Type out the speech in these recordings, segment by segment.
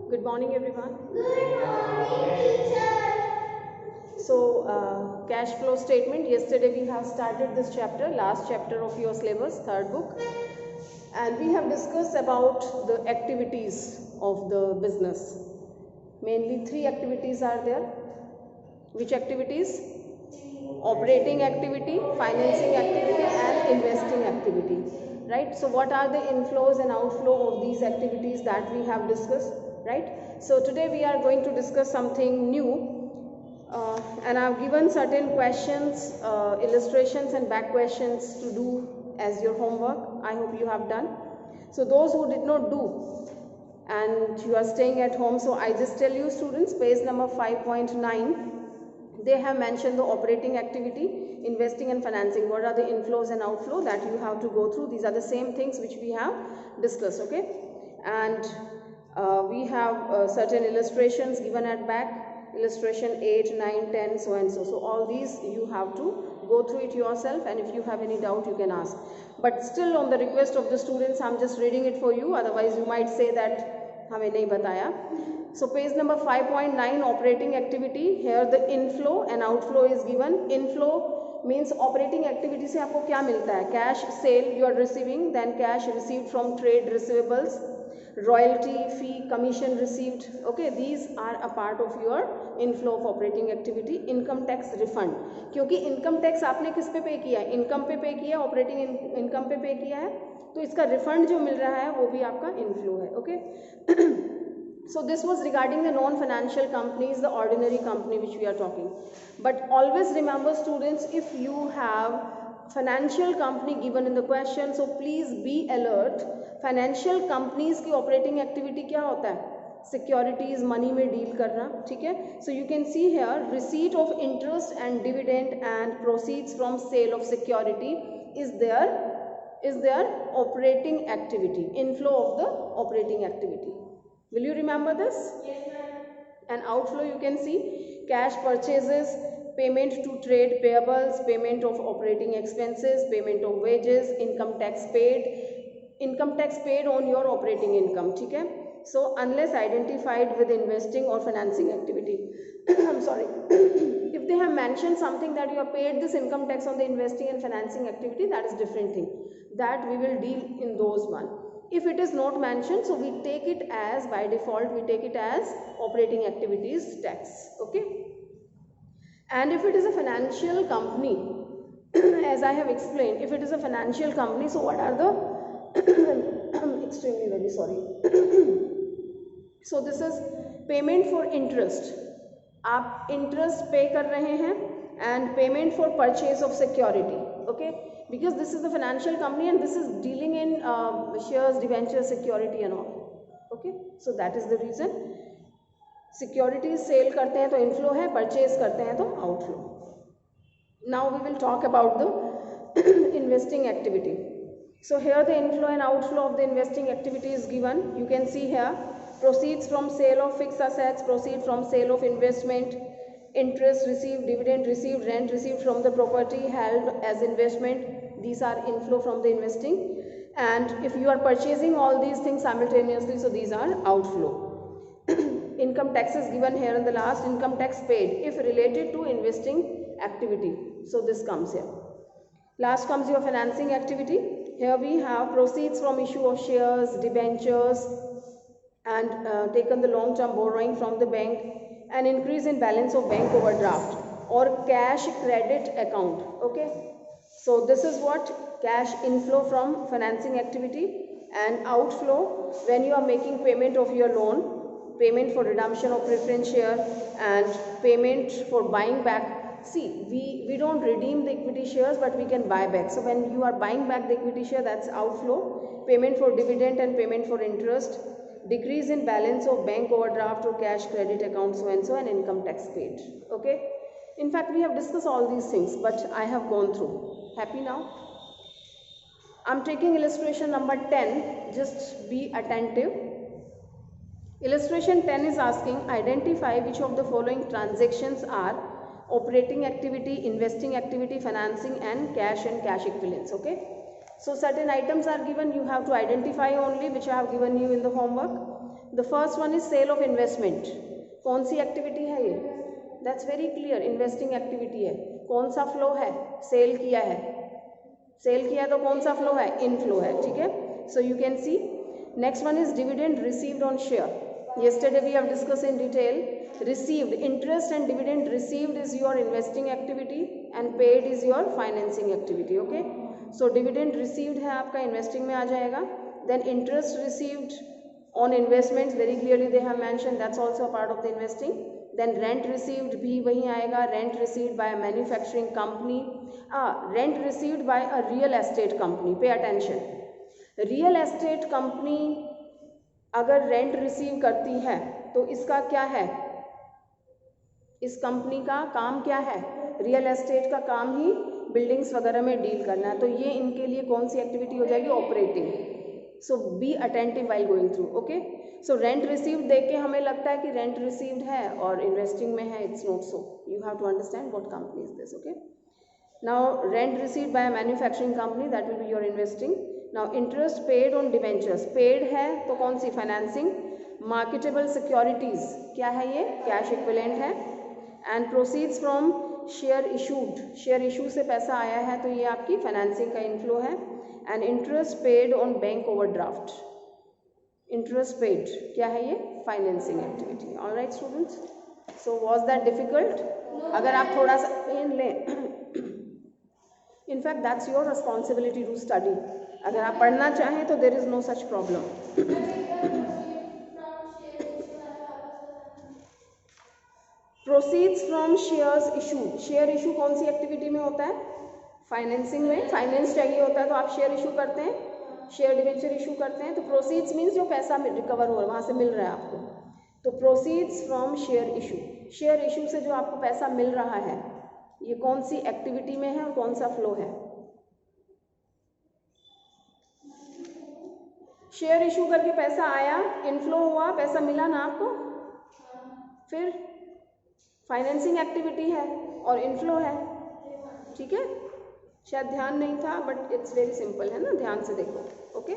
Good morning, everyone. Good morning, teacher. So, cash flow statement. Yesterday we have started this chapter, last chapter of your syllabus, third book, and we have discussed about the activities of the business. Mainly three activities are there. Which activities? Operating activity, financing activity, and investing activity. Right? So, what are the inflows and outflow of these activities that we have discussed? Right? So, today we are going to discuss something new. And I've given certain questions, illustrations and back questions to do as your homework. I hope you have done. So those who did not do and you are staying at home, so I just tell you students, page number 5.9, they have mentioned the operating activity, investing and financing. What are the inflows and outflow that you have to go through? These are the same things which we have discussed, okay? And we have certain illustrations given at back. Illustration 8, 9, 10, so and so. So all these you have to go through it yourself, and if you have any doubt you can ask. But still, on the request of the students, I'm just reading it for you, otherwise you might say that हमें नहीं बताया. So page number 5.9, operating activity. Here the inflow and outflow is given. Inflow means operating activity से आपको क्या मिलता है? Cash sale you are receiving, then cash received from trade receivables, royalty, fee, commission received. Okay, these are a part of your inflow of operating activity. Income tax refund, क्योंकि income tax आपने किस पे पे किया है? Income पे पे किया है, ऑपरेटिंग इनकम पे किया है, तो इसका रिफंड जो मिल रहा है वो भी आपका इनफ्लो है. Okay. So this was regarding the non-financial companies, the ordinary company which we are talking. But always remember students, if you have financial company given in the question, so please be alert. Financial companies की operating activity क्या होता है? Securities, money में deal करना, ठीक है? So you can see here, receipt of interest and dividend and proceeds from sale of security is their operating activity, inflow of the operating activity. Will you remember this? Yes, ma'am. And outflow you can see cash purchases, payment to trade payables, payment of operating expenses, payment of wages, income tax paid on your operating income. ठीक है? So unless identified with investing or financing activity, I'm sorry, if they have mentioned something that you have paid this income tax on the investing and financing activity, that is different thing. That we will deal in those one. If it is not mentioned, so we take it as, by default, we take it as operating activities tax. Okay. And if it is a financial company, as I have explained, if it is a financial company, so what are the I'm extremely very sorry. So this is payment for interest. आप interest pay कर रहे हैं and payment for purchase of security. Okay. Because this is the financial company and this is dealing in shares, debentures, security and all. Okay, so that is the reason. Securities sale करते हैं तो inflow है, purchase करते हैं तो outflow. Now we will talk about the investing activity. So here the inflow and outflow of the investing activity is given. You can see here, proceeds from sale of fixed assets, proceeds from sale of investment, interest received, dividend received, rent received from the property held as investment. These are inflow from the investing. And if you are purchasing all these things simultaneously, so these are outflow. Income tax is given here in the last, income tax paid if related to investing activity. So this comes here. Last comes your financing activity. Here we have proceeds from issue of shares, debentures, and taken the long-term borrowing from the bank, an increase in balance of bank overdraft or cash credit account. Okay, so this is what cash inflow from financing activity, and outflow when you are making payment of your loan, payment for redemption of preference share and payment for buying back. See, we don't redeem the equity shares, but we can buy back. So when you are buying back the equity share, that's outflow. Payment for dividend and payment for interest, decrease in balance of bank overdraft or cash credit account, so and so, and income tax paid. Okay, in fact we have discussed all these things, but I have gone through. Happy now? I'm taking illustration number 10. Just be attentive. Illustration 10 is asking, identify which of the following transactions are operating activity, investing activity, financing, and cash equivalents. Okay, so certain items are given, you have to identify only, which I have given you in the homework. The first one is sale of investment. कौन सी activity है ये? That's very clear, investing activity है. कौन सा flow है? Cell किया है. सेल किया तो कौन सा फ्लो है? इनफ्लो है. ठीक है, so you can see. Next one is dividend received on share. Yesterday we have discussed in detail. Received, interest and dividend received is your investing activity and paid is your financing activity. Okay, so dividend received है आपका investing में आ जाएगा. Then interest received on investments, very clearly they have mentioned, that's also a part of the investing. Then rent received भी वहीं आएगा. Rent received by a manufacturing company. Rent received by a real estate company. Pay attention. Real estate company अगर rent receive करती है तो इसका क्या है? इस कंपनी का काम क्या है? रियल एस्टेट का काम ही बिल्डिंग्स वगैरह में डील करना है. तो ये इनके लिए कौन सी एक्टिविटी हो जाएगी? Operating. So be attentive while going through. Okay, so rent received देख के हमें लगता है कि रेंट रिसीव्ड है और इन्वेस्टिंग में है. It's not so. You have to understand what company is this. Okay, now rent received by manufacturing company, that will be your investing. Now interest paid on debentures. Paid है तो कौन सी? Financing. Marketable securities क्या है? ये cash equivalent है. And proceeds from share issued. Share issue से पैसा आया है तो ये आपकी फाइनेंसिंग का इनफ्लो है. And interest paid on bank overdraft. Interest paid क्या है? ये financing activity. Alright students, so was that difficult? अगर आप थोड़ा सा पेन लें, in fact that's your responsibility to study. अगर आप पढ़ना चाहें तो there is no such problem. Proceeds from shares issue. Share issue कौन सी एक्टिविटी में होता है? फाइनेंसिंग में. फाइनेंस चाहिए होता है तो आप शेयर इशू करते हैं, शेयर डिवेंचर इशू करते हैं. तो प्रोसीड्स मीन्स जो पैसा रिकवर हो रहा है, वहाँ से मिल रहा है आपको. तो proceeds from share issue. Share issue से जो आपको पैसा मिल रहा है, ये कौन सी एक्टिविटी में है और कौन सा फ्लो है? शेयर इशू करके पैसा आया, इनफ्लो हुआ, पैसा मिला ना आपको, फिर फाइनेंसिंग एक्टिविटी है और इनफ्लो है. ठीक है, शायद ध्यान नहीं था बट इट्स वेरी सिंपल है ना, ध्यान से देखो. Okay,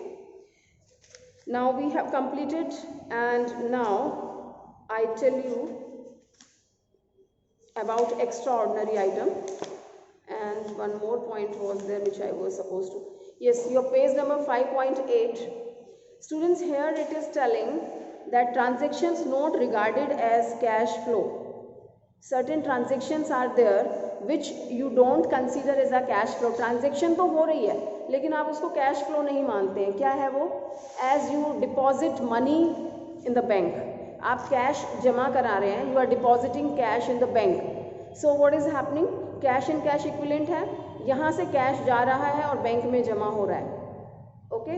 now we have completed and now I tell you about extraordinary item, and one more point was there which I was supposed to. Yes, your page number 5.8. Students, here it is telling that transactions not regarded as cash flow. Certain transactions are there which you don't consider as a cash flow. Transaction तो हो रही है लेकिन आप उसको cash flow नहीं मानते हैं. क्या है वो? As you deposit money in the bank. आप कैश जमा करा रहे हैं, you are depositing cash in the bank. So what is happening? Cash and cash equivalent है. यहाँ से कैश जा रहा है और बैंक में जमा हो रहा है. ओके,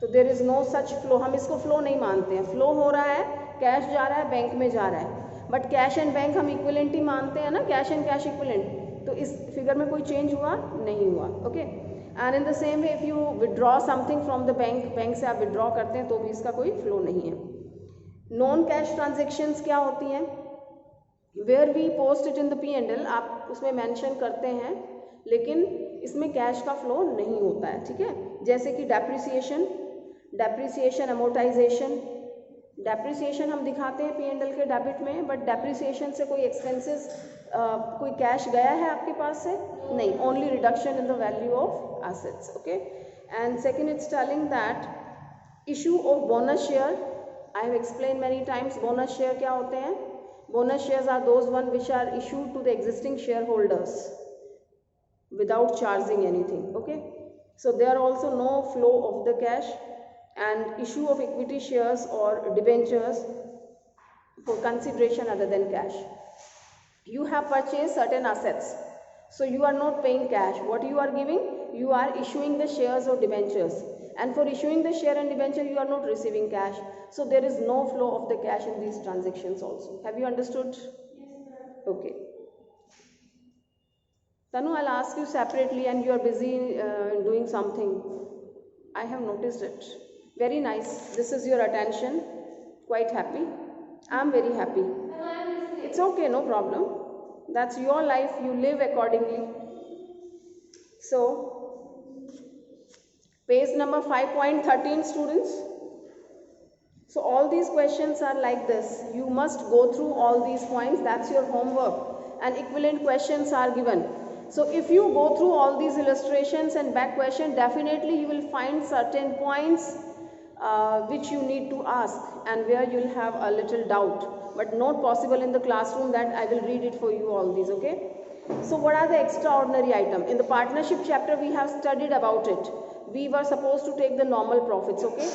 तो there is no such flow. हम इसको फ्लो नहीं मानते हैं. फ्लो हो रहा है, कैश जा रहा है, बैंक में जा रहा है, बट कैश एंड बैंक हम इक्विवेलेंट ही मानते हैं ना, कैश एंड कैश इक्विवेलेंट. तो इस फिगर में कोई चेंज हुआ नहीं हुआ. Okay, and in the same way if you withdraw something from the bank, bank से आप विड्रॉ करते हैं तो भी इसका कोई फ्लो नहीं है. नॉन कैश ट्रांजेक्शन्स क्या होती हैं? Where we post it in the P&L, आप उसमें मेंशन करते हैं लेकिन इसमें कैश का फ्लो नहीं होता है. ठीक है, जैसे कि डेप्रिसिएशन, अमोर्टाइजेशन. डेप्रिसिएशन हम दिखाते हैं P&L के डेबिट में, बट डेप्रिसिएशन से कोई एक्सपेंसेस, कोई कैश गया है आपके पास से? नहीं, only reduction in the value of assets. Okay, and second it's telling that issue of bonus share. I have explained many times bonus share क्या होते हैं. Bonus shares are those one which are issued to the existing shareholders without charging anything. Okay, so there are also no flow of the cash. And issue of equity shares or debentures for consideration other than cash. You have purchased certain assets, so you are not paying cash. What you are giving? You are issuing the shares or debentures. And for issuing the share and debenture, you are not receiving cash. So there is no flow of the cash in these transactions also. Have you understood? Yes, okay. Tanu, I'll ask you separately and you are busy doing something. I have noticed it. Very nice. This is your attention. Quite happy. I'm very happy. It's okay, no problem. That's your life. You live accordingly. So, page number 5.13 students. So all these questions are like this. You must go through all these points. That's your homework. And equivalent questions are given. So if you go through all these illustrations and back question, definitely you will find certain points which you need to ask and where you will have a little doubt, but not possible in the classroom that I will read it for you all these. Okay, so what are the extraordinary item? In the partnership chapter we have studied about it. We were supposed to take the normal profits. Okay,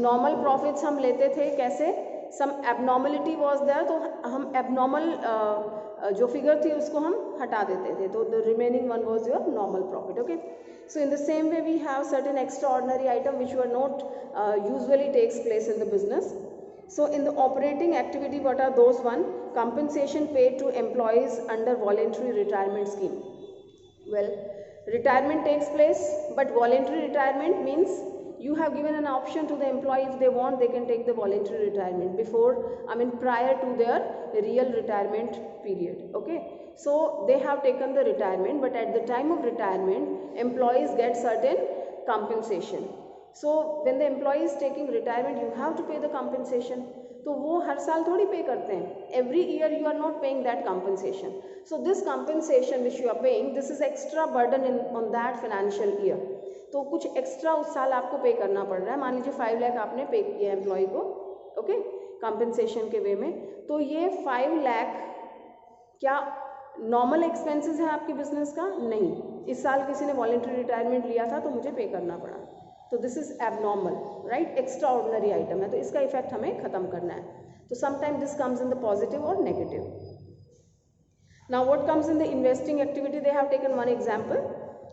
normal profits हम लेते थे कैसे? Some abnormality was there, तो हम abnormal जो figure थी उसको हम हटा देते थे, तो the remaining one was your normal profit. Okay, so in the same way we have certain extraordinary item which were not usually takes place in the business. So in the operating activity, what are those one? Compensation paid to employees under voluntary retirement scheme. Well, retirement takes place, but voluntary retirement means you have given an option to the employee. If they want, they can take the voluntary retirement prior to their real retirement period. Okay, so they have taken the retirement, but at the time of retirement, employees get certain compensation. So when the employee is taking retirement, you have to pay the compensation. तो वो हर साल थोड़ी पे करते हैं. Every year you are not paying that compensation. So this compensation which you are paying, this is extra burden on that financial year. तो कुछ extra उस साल आपको पे करना पड़ रहा है. मान लीजिए 5 लाख आपने पे किया एम्प्लॉय को, ओके, compensation के वे में. तो ये 5 लाख क्या नॉर्मल एक्सपेंसेस है आपके बिजनेस का? नहीं. इस साल किसी ने वॉलंटरी रिटायरमेंट लिया था तो मुझे पे करना पड़ा. तो this is abnormal, right? Extraordinary item है, तो इसका इफेक्ट हमें खत्म करना है. तो sometime this comes in the positive और negative. Now what comes in the investing activity? They have taken one example.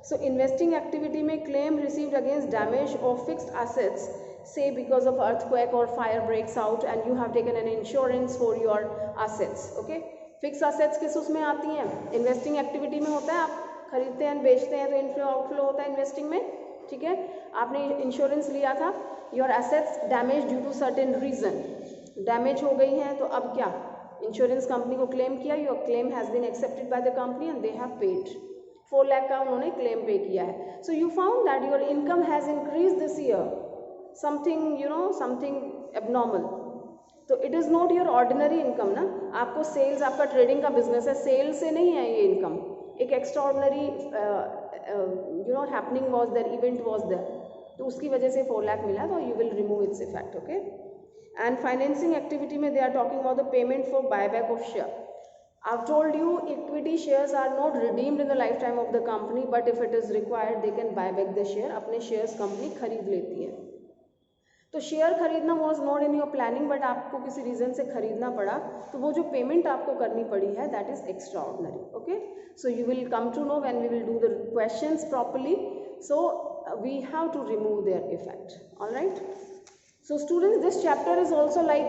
So investing activity में claim received against damage of fixed assets, say because of earthquake or fire breaks out and you have taken an insurance for your assets. Okay, fixed assets किस उसमें आती हैं? Investing activity में होता है. आप खरीदते हैं बेचते हैं तो इनफ्लो आउटफ्लो होता है इन्वेस्टिंग में. ठीक है, आपने इंश्योरेंस लिया था, your assets damage due to certain reason, damage हो गई हैं, तो अब क्या? इंश्योरेंस कंपनी को क्लेम किया, your claim has been accepted by the company and they have paid. 4 lakh का उन्होंने क्लेम पे किया है. So you found that your income has increase this year, something abnormal. तो it is not your ordinary income ना. आपको sales, आपका trading का business है, सेल से नहीं है ये इनकम. एक extraordinary happening was there, event was there, तो उसकी वजह से 4 लाख मिला, तो you will remove its effect. Okay, and financing activity में they are talking about the payment for buyback of share. I've told you equity shares are not redeemed in the lifetime of the company, but if it is required they can buy back the share. अपने shares company खरीद लेती है. तो share खरीदना was not in your planning, but आपको किसी reason से खरीदना पड़ा, तो वो जो पेमेंट आपको करनी पड़ी है that is extraordinary. Okay, so you will come to know when we will do the questions properly. So we have to remove their effect. Alright, so students, this chapter is also like,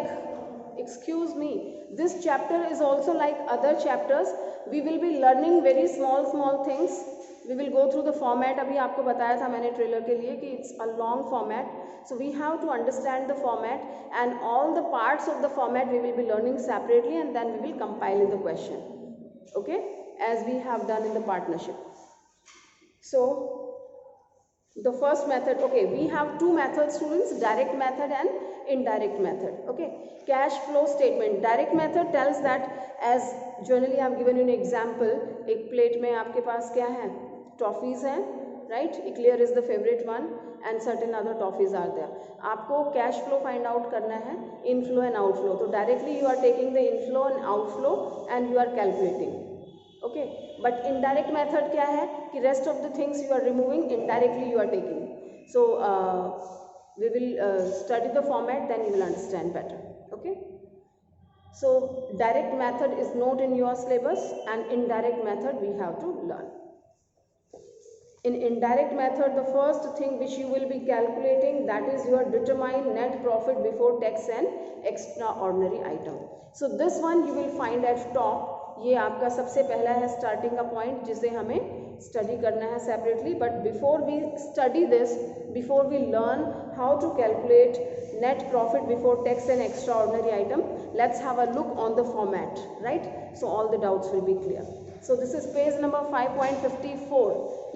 excuse me, this chapter is also like other chapters. We will be learning very small things. We will go through the format. अभी आपको बताया था मैंने trailer के लिए कि it's a long format, so we have to understand the format and all the parts of the format we will be learning separately and then we will compile in the question. Okay, as we have done in the partnership. So the first method, okay, we have two methods students, direct method and indirect method. Okay, cash flow statement. Direct method tells that, as generally I have given you an example, एक plate में आपके पास क्या है? Toffees हैं, right? Eclair is the favorite one and certain other toffees are there. आपको cash flow find out करना है, inflow and outflow. तो directly you are taking the inflow and outflow and you are calculating. Okay, but indirect method क्या है कि rest of the things you are removing, indirectly you are taking. So we will study the format, then you will understand better. Okay, so direct method is not in your syllabus and indirect method we have to learn. In indirect method, the first thing which you will be calculating, that is your determined net profit before tax and extraordinary item. So this one you will find at top. ये आपका सबसे पहला है starting का point जिसे हमें study करना है separately. But before we study this, before we learn how to calculate net profit before tax and extraordinary item, let's have a look on the format, right? So all the doubts will be clear. So this is page number 5.54.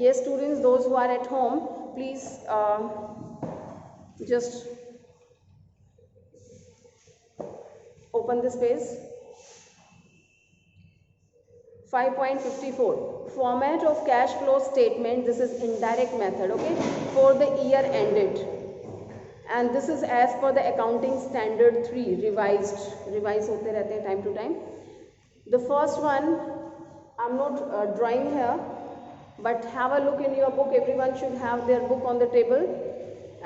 Yes students, those who are at home, please just open this page. 5.54 format of cash flow statement. This is indirect method, okay, for the year ended, and this is as per the accounting standard 3 revised होते रहते हैं time to time. The first one I'm not drawing here, but have a look in your book. Everyone should have their book on the table,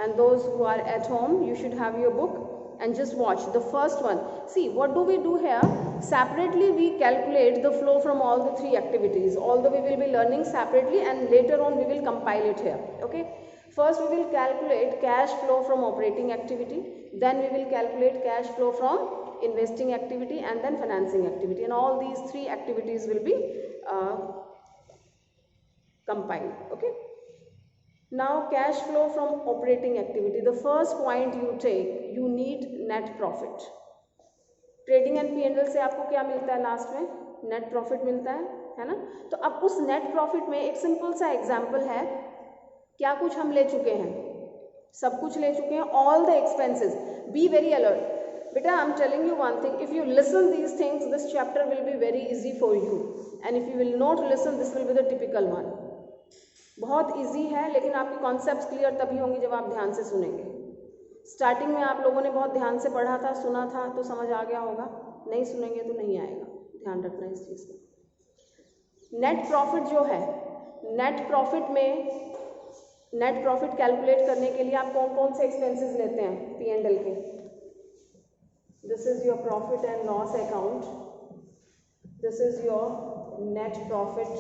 and those who are at home, you should have your book and just watch the first one. See, what do we do here? Separately we calculate the flow from all the three activities, although we will be learning separately, and later on we will compile it here, okay. First we will calculate cash flow from operating activity, then we will calculate cash flow from investing activity, and then financing activity, and all these three activities will be compiled, okay. Now cash flow from operating activity, the first point you take, you need net profit. Trading and P&L से आपको क्या मिलता है? Last में net profit मिलता है ना। तो अब उस नेट प्रॉफिट में एक सिंपल सा एग्जांपल है, क्या कुछ हम ले चुके हैं? सब कुछ ले चुके हैं, all the expenses. Be very alert बेटा, I am telling you one thing, if you listen these things this chapter will be very easy for you, and if you will not listen this will be the typical one. बहुत easy है, लेकिन आपके concepts clear तभी होंगे जब आप ध्यान से सुनेंगे. स्टार्टिंग में आप लोगों ने बहुत ध्यान से पढ़ा था, सुना था, तो समझ आ गया होगा. नहीं सुनेंगे तो नहीं आएगा, ध्यान रखना इस चीज़ का. नेट प्रॉफिट जो है, नेट प्रॉफिट में नेट प्रॉफिट कैलकुलेट करने के लिए आप कौन कौन से एक्सपेंसेस लेते हैं P&L के? This is your profit and loss account, this is your net profit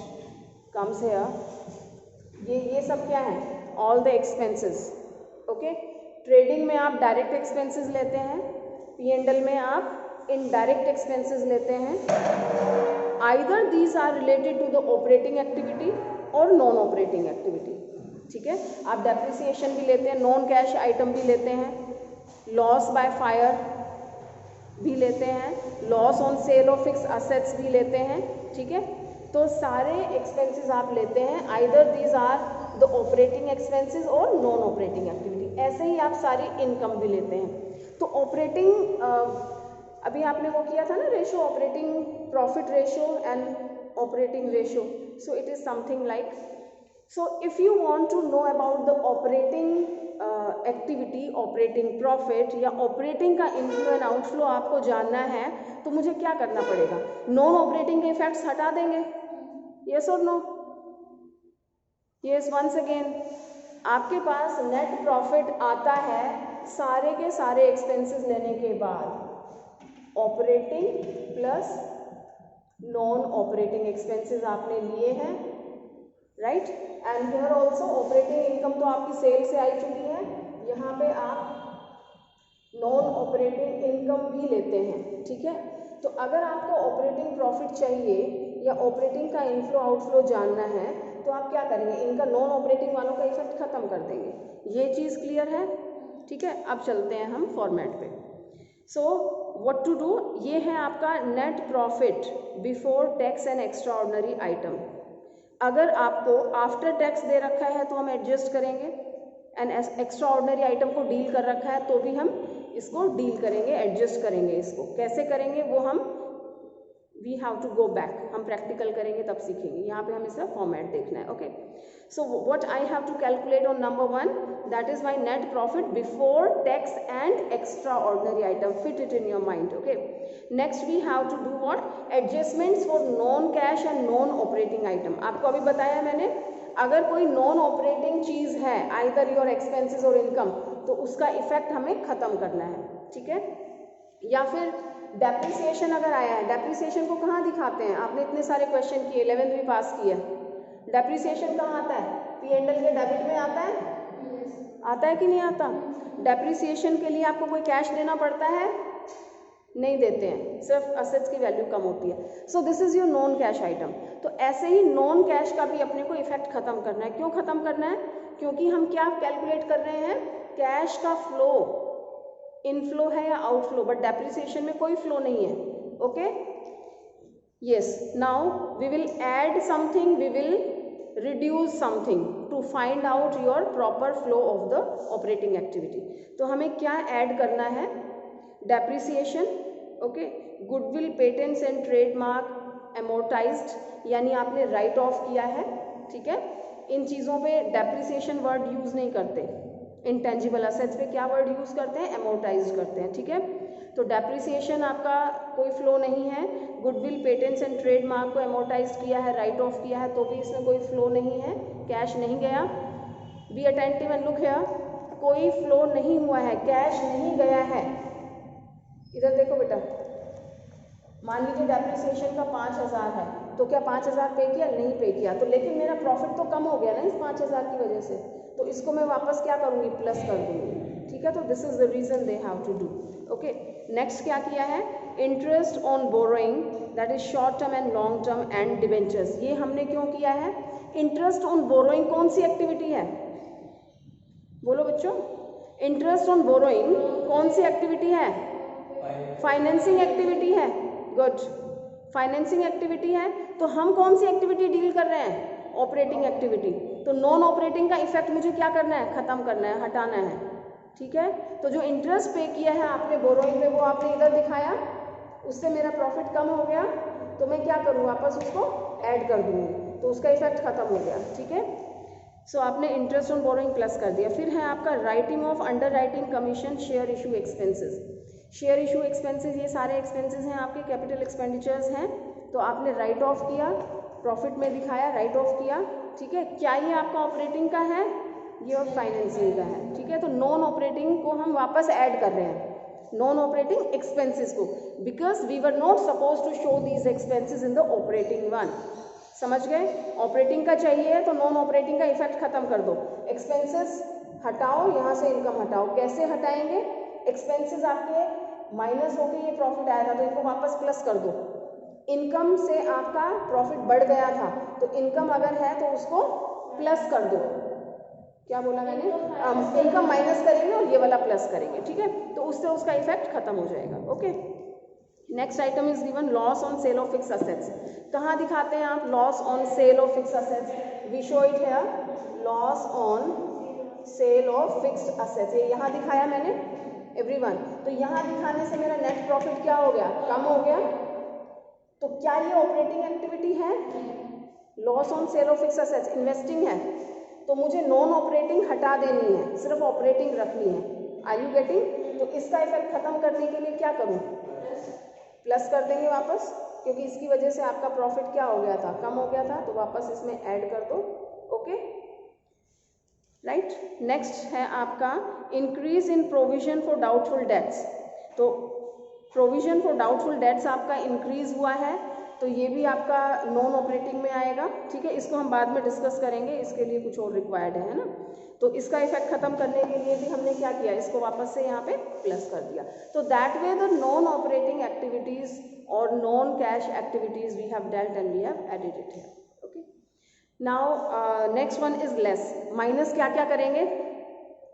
comes here. ये सब क्या है? All the expenses, okay. Trading में आप डायरेक्ट एक्सपेंसेस लेते हैं, P&L में आप इनडायरेक्ट एक्सपेंसेस लेते हैं. Either these are related to the operating activity और नॉन ऑपरेटिंग एक्टिविटी, ठीक है. आप डेप्रिसिएशन भी लेते हैं, नॉन कैश आइटम भी लेते हैं, लॉस बाय फायर भी लेते हैं, loss on sale of fix assets भी लेते हैं, ठीक है. तो सारे एक्सपेंसेस आप लेते हैं, either these are the operating expenses और नॉन ऑपरेटिंग एक्टिविटी. ऐसे ही आप सारी इनकम भी लेते हैं. तो ऑपरेटिंग अभी आपने वो किया था ना ratio, operating profit ratio and operating ratio. So it is something like, so if you want to know about the operating activity, operating profit या ऑपरेटिंग का इनफ्लो एंड आउटफ्लो आपको जानना है, तो मुझे क्या करना पड़ेगा? नॉन ऑपरेटिंग के इफेक्ट्स हटा देंगे, यस और नो? यस. वंस अगेन, आपके पास नेट प्रॉफिट आता है सारे के सारे एक्सपेंसेस लेने के बाद, operating plus non operating expenses आपने लिए हैं, right. And here also operating income तो आपकी सेल से आई चुकी है, यहाँ पे आप नॉन ऑपरेटिंग इनकम भी लेते हैं, ठीक है. तो अगर आपको ऑपरेटिंग प्रॉफिट चाहिए या ऑपरेटिंग का इनफ्लो आउटफ्लो जानना है, तो आप क्या करेंगे? इनका नॉन ऑपरेटिंग वालों का इफेक्ट खत्म कर देंगे. ये चीज़ क्लियर है, ठीक है. अब चलते हैं हम फॉर्मेट पे. सो व्हाट टू डू, ये है आपका net profit before tax and extraordinary item. अगर आपको आफ्टर टैक्स दे रखा है तो हम एडजस्ट करेंगे, एंड एक्स्ट्रा ऑर्डिनरी आइटम को डील कर रखा है तो भी हम इसको डील करेंगे, एडजस्ट करेंगे. इसको कैसे करेंगे वो हम we have to go back, हम प्रैक्टिकल करेंगे तब सीखेंगे. यहाँ पे हम इसका फॉर्मेट देखना है, okay. So what I have to calculate on number 1, that is my net profit before tax and extraordinary item. Fit it in your mind, okay. Next we have to do what? Adjustments for non cash and non operating item. आपको अभी बताया मैंने, अगर कोई non operating चीज़ है, either your expenses और income, तो उसका इफेक्ट हमें खत्म करना है, ठीक है. या फिर डेप्रिसिएशन अगर आया है, डेप्रिसिएशन को कहाँ दिखाते हैं? आपने इतने सारे क्वेश्चन किए, 11th भी पास किया. डेप्रिसिएशन कहाँ आता है? P&L के डेबिट में आता है, आता है कि नहीं आता? डेप्रिसिएशन के लिए आपको कोई कैश देना पड़ता है? नहीं देते हैं, सिर्फ असेट्स की वैल्यू कम होती है. सो this is your non cash item. तो ऐसे ही नॉन कैश का भी अपने को इफेक्ट खत्म करना है. क्यों खत्म करना है? क्योंकि हम क्या कैलकुलेट कर रहे हैं? कैश का फ्लो, इनफ्लो है या आउटफ्लो, बट डेप्रिसिएशन में कोई फ्लो नहीं है, okay. Yes. Now we will add something, we will reduce something to find out your proper flow of the operating activity. तो हमें क्या ऐड करना है? Depreciation okay. Goodwill, patents and trademark amortized, यानी आपने राइट ऑफ किया है, ठीक है। इन चीज़ों पे डेप्रिसिएशन वर्ड यूज़ नहीं करते। इंटेंजिबल असेट्स पे क्या वर्ड यूज़ करते हैं? एमोर्टाइज्ड करते हैं, ठीक है। तो डेप्रिसिएशन आपका कोई फ्लो नहीं है। गुडविल, पेटेंट्स एंड ट्रेडमार्क को एमोर्टाइज किया है, राइट ऑफ किया है, तो भी इसमें कोई फ्लो नहीं है, कैश नहीं गया। Be attentive and look here, कोई फ्लो नहीं हुआ है, कैश नहीं गया है। इधर देखो बेटा, मान लीजिए डेप्रिसिएशन का 5,000 है, तो क्या 5,000 पे किया? नहीं पे किया, तो लेकिन मेरा प्रॉफिट तो कम हो गया ना इस 5,000 की वजह से, तो इसको मैं वापस क्या करूँगी? प्लस कर दूँगी, ठीक है। तो this is the reason they have to do, okay. Next क्या किया है? Interest on borrowing, that is short term and long term and debentures. ये हमने क्यों किया है? इंटरेस्ट ऑन बोरोइंग कौन सी एक्टिविटी है? बोलो बच्चों, इंटरेस्ट ऑन बोरोइंग कौन सी एक्टिविटी है? फाइनेंसिंग एक्टिविटी है। गुड, फाइनेंसिंग एक्टिविटी है, तो हम कौन सी एक्टिविटी डील कर रहे हैं? Operating activity. तो नॉन ऑपरेटिंग का इफेक्ट मुझे क्या करना है? खत्म करना है, हटाना है, ठीक है। तो जो इंटरेस्ट पे किया है आपने बोरोइंग पे, वो आपने इधर दिखाया, उससे मेरा प्रॉफिट कम हो गया, तो मैं क्या करूँ? वापस उसको ऐड कर दूँगी, तो उसका इफेक्ट खत्म हो गया, ठीक है। सो आपने इंटरेस्ट ऑन बोरोइंग प्लस कर दिया। फिर है आपका writing of under writing commission, share issue expenses. Share issue expenses, ये सारे एक्सपेंसेस हैं आपके, कैपिटल एक्सपेंडिचर्स हैं, तो आपने राइट ऑफ किया, प्रॉफिट में दिखाया, राइट ऑफ किया, ठीक है। क्या ये आपका ऑपरेटिंग का है? ये और फाइनेंसिंग का है, ठीक है। तो नॉन ऑपरेटिंग को हम वापस ऐड कर रहे हैं, नॉन ऑपरेटिंग एक्सपेंसेस को, because we were not suppose to show these expenses in the operating one. समझ गए? ऑपरेटिंग का चाहिए तो नॉन ऑपरेटिंग का इफेक्ट खत्म कर दो, एक्सपेंसेस हटाओ, यहाँ से इनकम हटाओ। कैसे हटाएंगे? एक्सपेंसेस आपके माइनस होके ये प्रॉफिट आया था, तो इनको वापस प्लस कर दो। इनकम से आपका प्रॉफिट बढ़ गया था, तो इनकम अगर है तो उसको प्लस कर दो। क्या बोला मैंने? इनकम माइनस करेंगे और ये वाला प्लस करेंगे, ठीक है। तो उससे उसका इफेक्ट खत्म हो जाएगा, okay. Next item is given loss on sale of fix assets. कहाँ दिखाते हैं आप loss on sale of fix assets? We show it here, loss on sale of fixed assets. ये यहाँ दिखाया मैंने एवरीवन। तो यहाँ दिखाने से मेरा नेट प्रॉफिट क्या हो गया? कम हो गया। तो क्या ये ऑपरेटिंग एक्टिविटी है? Loss on sale of fix assets investing है, तो मुझे नॉन ऑपरेटिंग हटा देनी है, सिर्फ ऑपरेटिंग रखनी है। Are you getting? तो इसका इफेक्ट खत्म करने के लिए क्या करूँ? प्लस कर देंगे वापस, क्योंकि इसकी वजह से आपका प्रॉफिट क्या हो गया था? कम हो गया था, तो वापस इसमें ऐड कर दो, ओके, राइट। नेक्स्ट है आपका increase in provision for doubtful debts. तो प्रोविजन फॉर डाउटफुल डेट्स आपका इंक्रीज हुआ है, तो ये भी आपका नॉन ऑपरेटिंग में आएगा, ठीक है। इसको हम बाद में डिस्कस करेंगे, इसके लिए कुछ और रिक्वायर्ड है ना। तो इसका इफेक्ट खत्म करने के लिए भी हमने क्या किया? इसको वापस से यहाँ पे प्लस कर दिया। तो that way the non operating activities और non cash activities we have dealt and we have added it here, okay. Now next one is less. Minus क्या क्या करेंगे?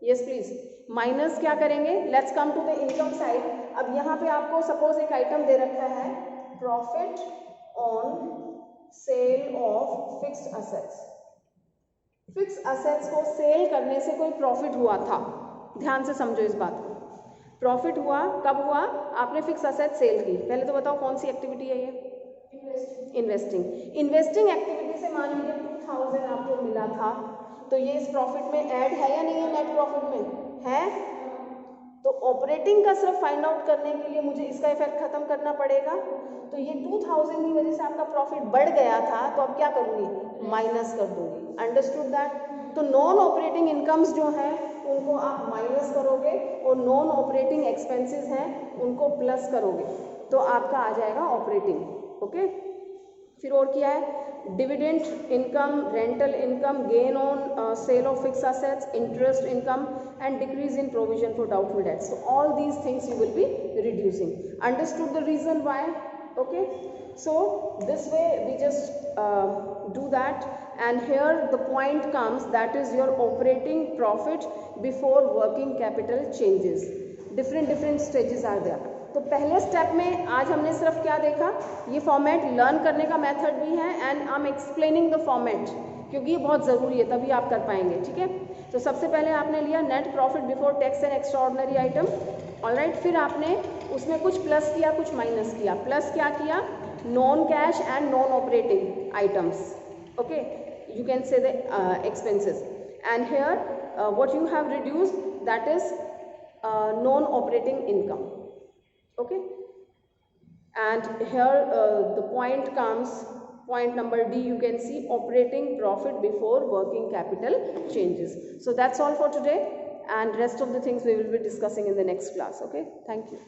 यस प्लीज, माइनस क्या करेंगे? Let's come to the income side. अब यहाँ पे आपको सपोज एक आइटम दे रखा है, profit on sale of fixed assets. Fix assets को सेल करने से कोई प्रॉफिट हुआ था, ध्यान से समझो इस बात को। प्रॉफिट हुआ कब हुआ? आपने फिक्स असेट सेल की। पहले तो बताओ कौन सी एक्टिविटी है ये? इन्वेस्टिंग। इन्वेस्टिंग एक्टिविटी से मान लीजिए 2000 आपको मिला था, तो ये इस प्रॉफिट में ऐड है या नहीं है? नेट प्रॉफिट में है। तो ऑपरेटिंग का सिर्फ फाइंड आउट करने के लिए मुझे इसका इफेक्ट खत्म करना पड़ेगा। तो ये 2000 की वजह से आपका प्रॉफिट बढ़ गया था, तो अब क्या करूँगी? माइनस कर दूंगी। Understood that? तो नॉन ऑपरेटिंग इनकम्स जो हैं उनको आप माइनस करोगे और नॉन ऑपरेटिंग एक्सपेंसेस हैं उनको प्लस करोगे, तो आपका आ जाएगा ऑपरेटिंग, ओके। फिर और क्या है? Dividend income, rental income, gain on sale of fix assets, interest income and decrease in provision for doubtful debts. So all these things you will be reducing. Understood the reason why? Okay. So this way we just do that, and here the point comes, that is your operating profit before working capital changes. Different stages are there. तो पहले step में आज हमने सिर्फ क्या देखा? ये format learn करने का मेथड भी है, and I am explaining the format, क्योंकि ये बहुत ज़रूरी है, तभी आप कर पाएंगे, ठीक है। तो सबसे पहले आपने लिया net profit before tax and extraordinary item, alright, फिर आपने उसमें कुछ प्लस किया कुछ माइनस किया. प्लस क्या किया? Non cash and non operating items. Okay, you can say the expenses, and here what you have reduced, that is non operating income. Okay, and here the point comes, point number D, you can see operating profit before working capital changes. So that's all for today, and rest of the things we will be discussing in the next class. Okay, thank you.